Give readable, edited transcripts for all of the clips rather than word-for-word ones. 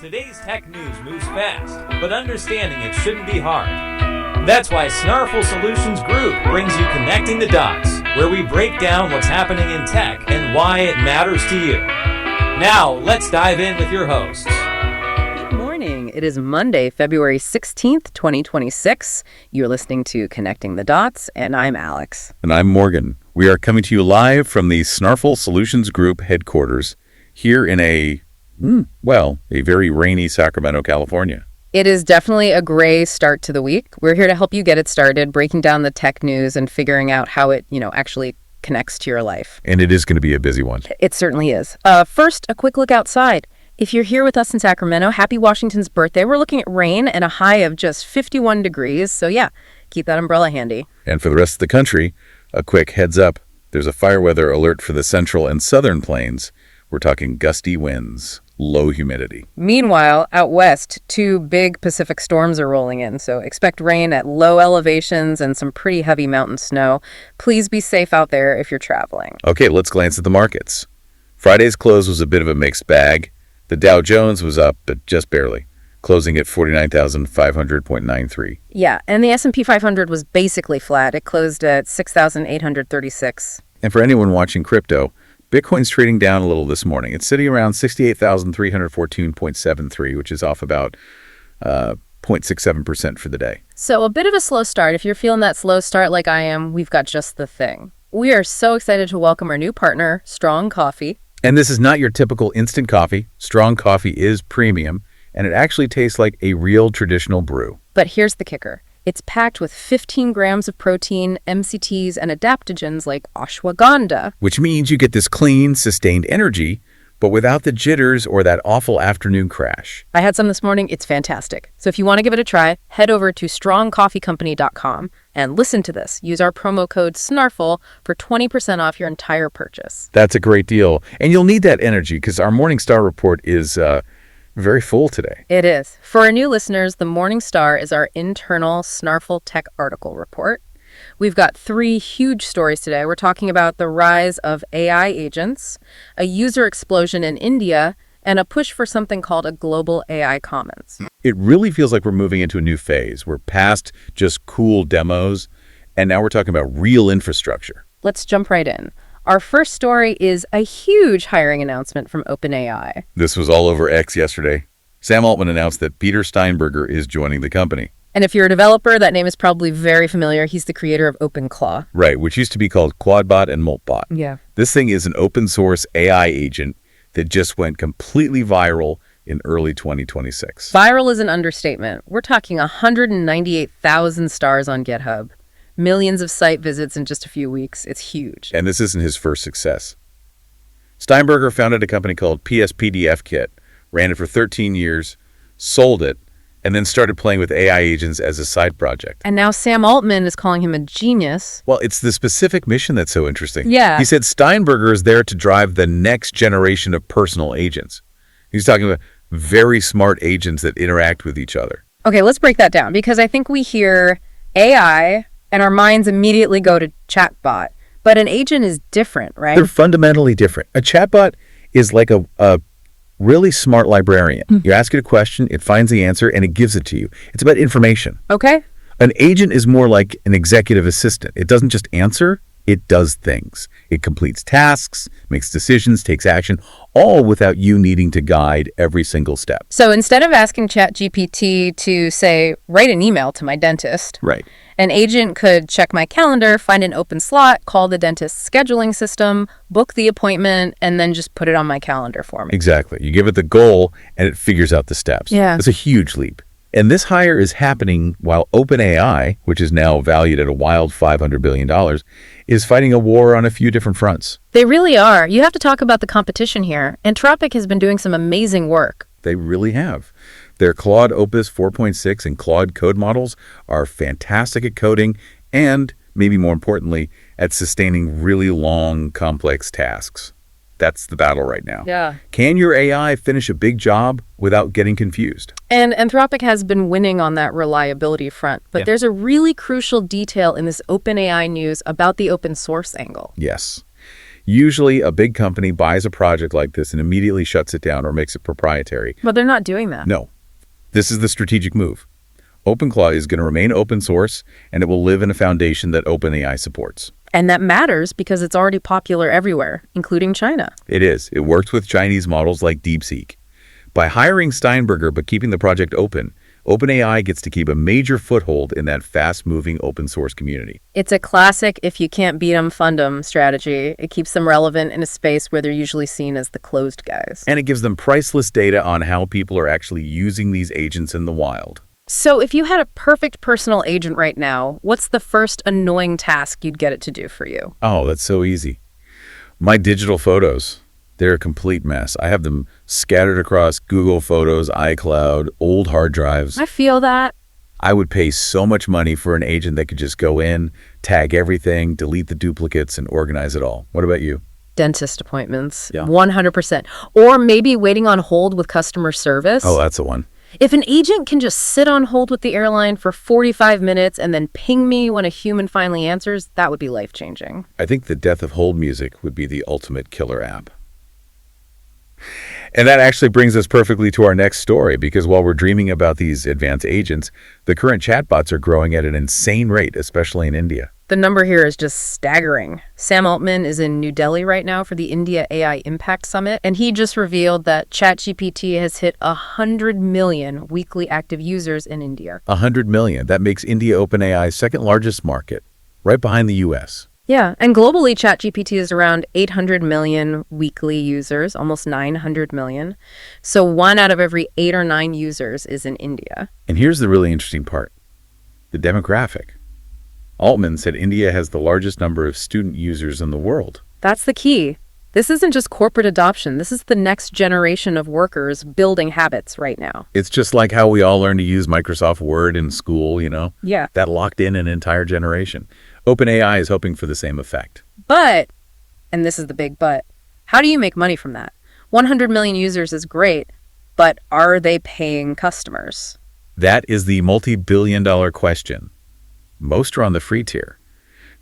Today's tech news moves fast, but understanding it shouldn't be hard. That's why Snarful Solutions Group brings you Connecting the Dots, where we break down what's happening in tech and why it matters to you. Now, let's dive in with your hosts. Good morning. It is Monday, February 16th, 2026. You're listening to Connecting the Dots, and I'm Alex. And I'm Morgan. We are coming to you live from the Snarful Solutions Group headquarters here in a very rainy Sacramento, California. It is definitely a gray start to the week. We're here to help you get it started, breaking down the tech news and figuring out how it, actually connects to your life. And it is going to be a busy one. It certainly is. First, a quick look outside. If you're here with us in Sacramento, happy Washington's birthday. We're looking at rain and a high of just 51 degrees. So yeah, keep that umbrella handy. And for the rest of the country, a quick heads up. There's a fire weather alert for the central and southern plains. We're talking gusty winds, low humidity. Meanwhile, out west, two big Pacific storms are rolling in, so expect rain at low elevations and some pretty heavy mountain snow. Please be safe out there if you're traveling. Okay, let's glance at the markets. Friday's close was a bit of a mixed bag. The Dow Jones was up, but just barely, closing at 49,500.93. Yeah, and the S&P 500 was basically flat. It closed at 6,836. And for anyone watching crypto, Bitcoin's trading down a little this morning. It's sitting around 68,314.73, which is off about 0.67% for the day. So a bit of a slow start. If you're feeling that slow start like I am, we've got just the thing. We are so excited to welcome our new partner, Strong Coffee. And this is not your typical instant coffee. Strong Coffee is premium, and it actually tastes like a real traditional brew. But here's the kicker. It's packed with 15 grams of protein, MCTs, and adaptogens like ashwagandha. Which means you get this clean, sustained energy, but without the jitters or that awful afternoon crash. I had some this morning. It's fantastic. So if you want to give it a try, head over to strongcoffeecompany.com and listen to this. Use our promo code SNARFL for 20% off your entire purchase. That's a great deal. And you'll need that energy because our Morningstar report is very full today. It is. For our new listeners, the Morning Star is our internal Snarful Tech article report. We've got 3 huge stories today. We're talking about the rise of AI agents, a user explosion in India, and a push for something called a global AI commons. It really feels like we're moving into a new phase. We're past just cool demos, and now we're talking about real infrastructure. Let's jump right in. Our first story is a huge hiring announcement from OpenAI. This was all over X yesterday. Sam Altman announced that Peter Steinberger is joining the company. And if you're a developer, that name is probably very familiar. He's the creator of OpenClaw. Right, which used to be called QuadBot and MultBot. Yeah. This thing is an open source AI agent that just went completely viral in early 2026. Viral is an understatement. We're talking 198,000 stars on GitHub. Millions of site visits in just a few weeks. It's huge. And this isn't his first success. Steinberger founded a company called PSPDF Kit, ran it for 13 years, sold it, and then started playing with AI agents as a side project. And now Sam Altman is calling him a genius. Well, it's the specific mission that's so interesting. Yeah. He said Steinberger is there to drive the next generation of personal agents. He's talking about very smart agents that interact with each other. Okay, let's break that down because I think we hear AI and our minds immediately go to chatbot. But an agent is different, right? They're fundamentally different. A chatbot is like a really smart librarian. You ask it a question, it finds the answer, and it gives it to you. It's about information. Okay. An agent is more like an executive assistant. It doesn't just answer, it does things. It completes tasks, makes decisions, takes action, all without you needing to guide every single step. So instead of asking ChatGPT to, say, write an email to my dentist, Right. An agent could check my calendar, find an open slot, call the dentist's scheduling system, book the appointment, and then just put it on my calendar for me. Exactly. You give it the goal, and it figures out the steps. Yeah. It's a huge leap. And this hire is happening while OpenAI, which is now valued at a wild $500 billion, is fighting a war on a few different fronts. They really are. You have to talk about the competition here. Anthropic has been doing some amazing work. They really have. Their Claude Opus 4.6 and Claude code models are fantastic at coding and, maybe more importantly, at sustaining really long, complex tasks. That's the battle right now. Yeah. Can your AI finish a big job without getting confused? And Anthropic has been winning on that reliability front. But there's a really crucial detail in this OpenAI news about the open source angle. Yes. Usually, a big company buys a project like this and immediately shuts it down or makes it proprietary. But they're not doing that. No. This is the strategic move. OpenClaw is going to remain open source, and it will live in a foundation that OpenAI supports. And that matters because it's already popular everywhere, including China. It is. It works with Chinese models like DeepSeek. By hiring Steinberger but keeping the project open, OpenAI gets to keep a major foothold in that fast-moving open source community. It's a classic if you can't beat them, fund them strategy. It keeps them relevant in a space where they're usually seen as the closed guys. And it gives them priceless data on how people are actually using these agents in the wild. So if you had a perfect personal agent right now, what's the first annoying task you'd get it to do for you? Oh, that's so easy. My digital photos, they're a complete mess. I have them scattered across Google Photos, iCloud, old hard drives. I feel that. I would pay so much money for an agent that could just go in, tag everything, delete the duplicates, and organize it all. What about you? Dentist appointments. Yeah. 100%. Or maybe waiting on hold with customer service. Oh, that's the one. If an agent can just sit on hold with the airline for 45 minutes and then ping me when a human finally answers, that would be life-changing. I think the death of hold music would be the ultimate killer app. And that actually brings us perfectly to our next story, because while we're dreaming about these advanced agents, the current chatbots are growing at an insane rate, especially in India. The number here is just staggering. Sam Altman is in New Delhi right now for the India AI Impact Summit, and he just revealed that ChatGPT has hit 100 million weekly active users in India. 100 million. That makes India OpenAI's second largest market, right behind the US. Yeah, and globally, ChatGPT is around 800 million weekly users, almost 900 million. So 1 out of every 8 or 9 users is in India. And here's the really interesting part, the demographic. Altman said India has the largest number of student users in the world. That's the key. This isn't just corporate adoption. This is the next generation of workers building habits right now. It's just like how we all learned to use Microsoft Word in school, Yeah. That locked in an entire generation. OpenAI is hoping for the same effect. But, and this is the big but, how do you make money from that? 100 million users is great, but are they paying customers? That is the multi-billion-dollar question. Most are on the free tier.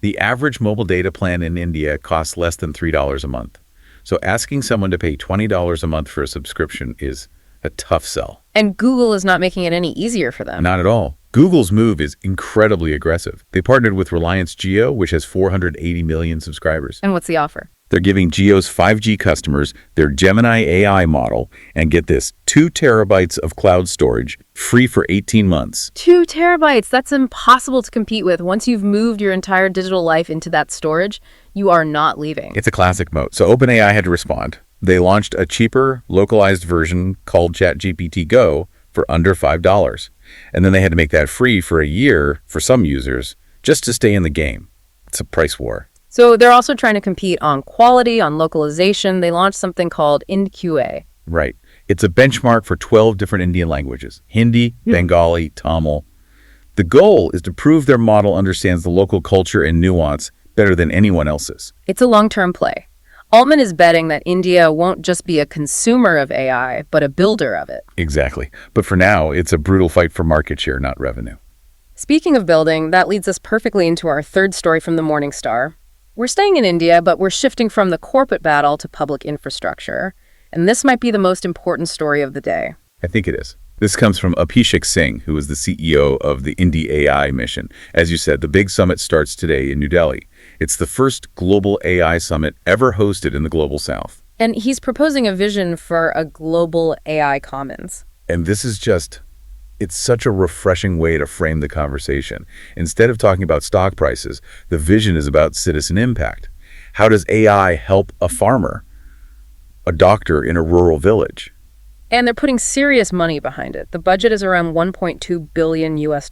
The average mobile data plan in India costs less than $3 a month. So asking someone to pay $20 a month for a subscription is a tough sell. And Google is not making it any easier for them. Not at all. Google's move is incredibly aggressive. They partnered with Reliance Jio, which has 480 million subscribers. And what's the offer? They're giving Jio's 5G customers their Gemini AI model, and get this, 2 terabytes of cloud storage, free for 18 months. 2 terabytes, that's impossible to compete with. Once you've moved your entire digital life into that storage, you are not leaving. It's a classic mode. So OpenAI had to respond. They launched a cheaper, localized version called ChatGPT Go for under $5. And then they had to make that free for a year for some users just to stay in the game. It's a price war. So they're also trying to compete on quality, on localization. They launched something called IndQA. Right. It's a benchmark for 12 different Indian languages: Hindi, Bengali, Tamil. The goal is to prove their model understands the local culture and nuance better than anyone else's. It's a long-term play. Altman is betting that India won't just be a consumer of AI, but a builder of it. Exactly. But for now, it's a brutal fight for market share, not revenue. Speaking of building, that leads us perfectly into our third story from the Morning Star. We're staying in India, but we're shifting from the corporate battle to public infrastructure. And this might be the most important story of the day. I think it is. This comes from Abhishek Singh, who is the CEO of the India AI mission. As you said, the big summit starts today in New Delhi. It's the first global AI summit ever hosted in the Global South. And he's proposing a vision for a global AI commons. And this is it's such a refreshing way to frame the conversation. Instead of talking about stock prices, the vision is about citizen impact. How does AI help a farmer, a doctor in a rural village? And they're putting serious money behind it. The budget is around $1.2 billion US.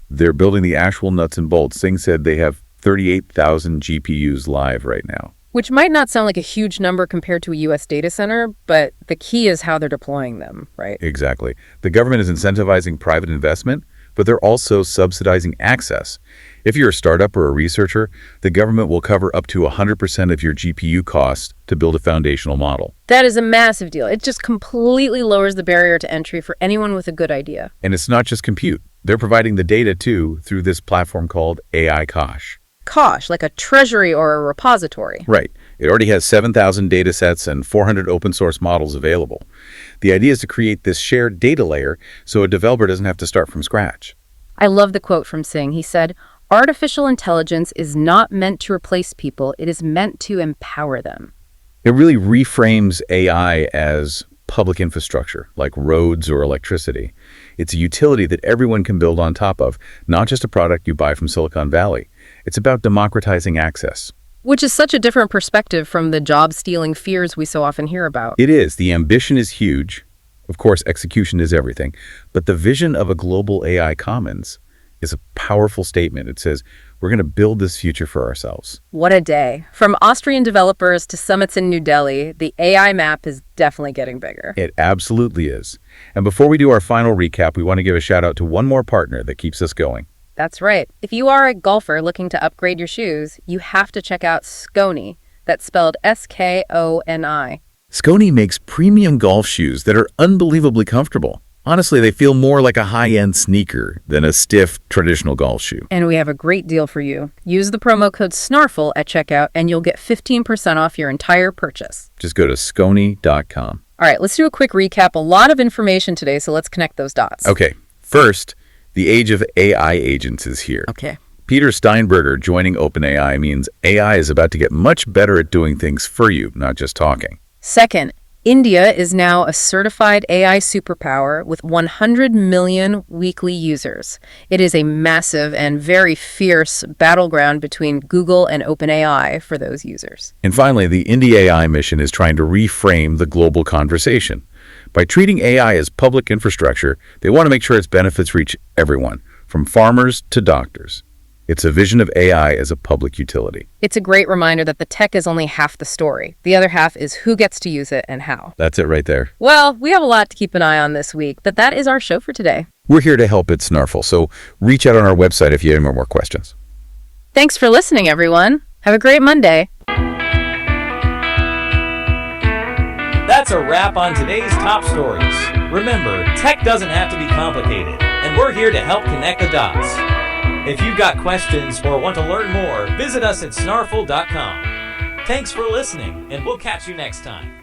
They're building the actual nuts and bolts. Singh said they have 38,000 GPUs live right now. Which might not sound like a huge number compared to a US data center, but the key is how they're deploying them, right? Exactly. The government is incentivizing private investment, but they're also subsidizing access. If you're a startup or a researcher, the government will cover up to 100% of your GPU costs to build a foundational model. That is a massive deal. It just completely lowers the barrier to entry for anyone with a good idea. And it's not just compute. They're providing the data, too, through this platform called AI Kosh. Kosh, like a treasury or a repository. Right. It already has 7,000 data sets and 400 open source models available. The idea is to create this shared data layer so a developer doesn't have to start from scratch. I love the quote from Singh. He said, "Artificial intelligence is not meant to replace people. It is meant to empower them." It really reframes AI as public infrastructure, like roads or electricity. It's a utility that everyone can build on top of, not just a product you buy from Silicon Valley. It's about democratizing access. Which is such a different perspective from the job-stealing fears we so often hear about. It is. The ambition is huge. Of course, execution is everything. But the vision of a global AI commons is a powerful statement. It says, we're going to build this future for ourselves. What a day. From Austrian developers to summits in New Delhi, the AI map is definitely getting bigger. It absolutely is. And before we do our final recap, we want to give a shout out to one more partner that keeps us going. That's right. If you are a golfer looking to upgrade your shoes, you have to check out Skoni. That's spelled S-K-O-N-I. Skoni makes premium golf shoes that are unbelievably comfortable. Honestly, they feel more like a high-end sneaker than a stiff, traditional golf shoe. And we have a great deal for you. Use the promo code SNARFL at checkout and you'll get 15% off your entire purchase. Just go to skoni.com. All right, let's do a quick recap. A lot of information today, so let's connect those dots. Okay, first, the age of AI agents is here. Okay. Peter Steinberger joining OpenAI means AI is about to get much better at doing things for you, not just talking. Second, India is now a certified AI superpower with 100 million weekly users. It is a massive and very fierce battleground between Google and OpenAI for those users. And finally, the India AI mission is trying to reframe the global conversation. By treating AI as public infrastructure, they want to make sure its benefits reach everyone, from farmers to doctors. It's a vision of AI as a public utility. It's a great reminder that the tech is only half the story. The other half is who gets to use it and how. That's it right there. Well, we have a lot to keep an eye on this week, but that is our show for today. We're here to help at Snarful, so reach out on our website if you have any more questions. Thanks for listening, everyone. Have a great Monday. That's a wrap on today's top stories. Remember, tech doesn't have to be complicated, and we're here to help connect the dots. If you've got questions or want to learn more, visit us at snarful.com. Thanks for listening, and we'll catch you next time.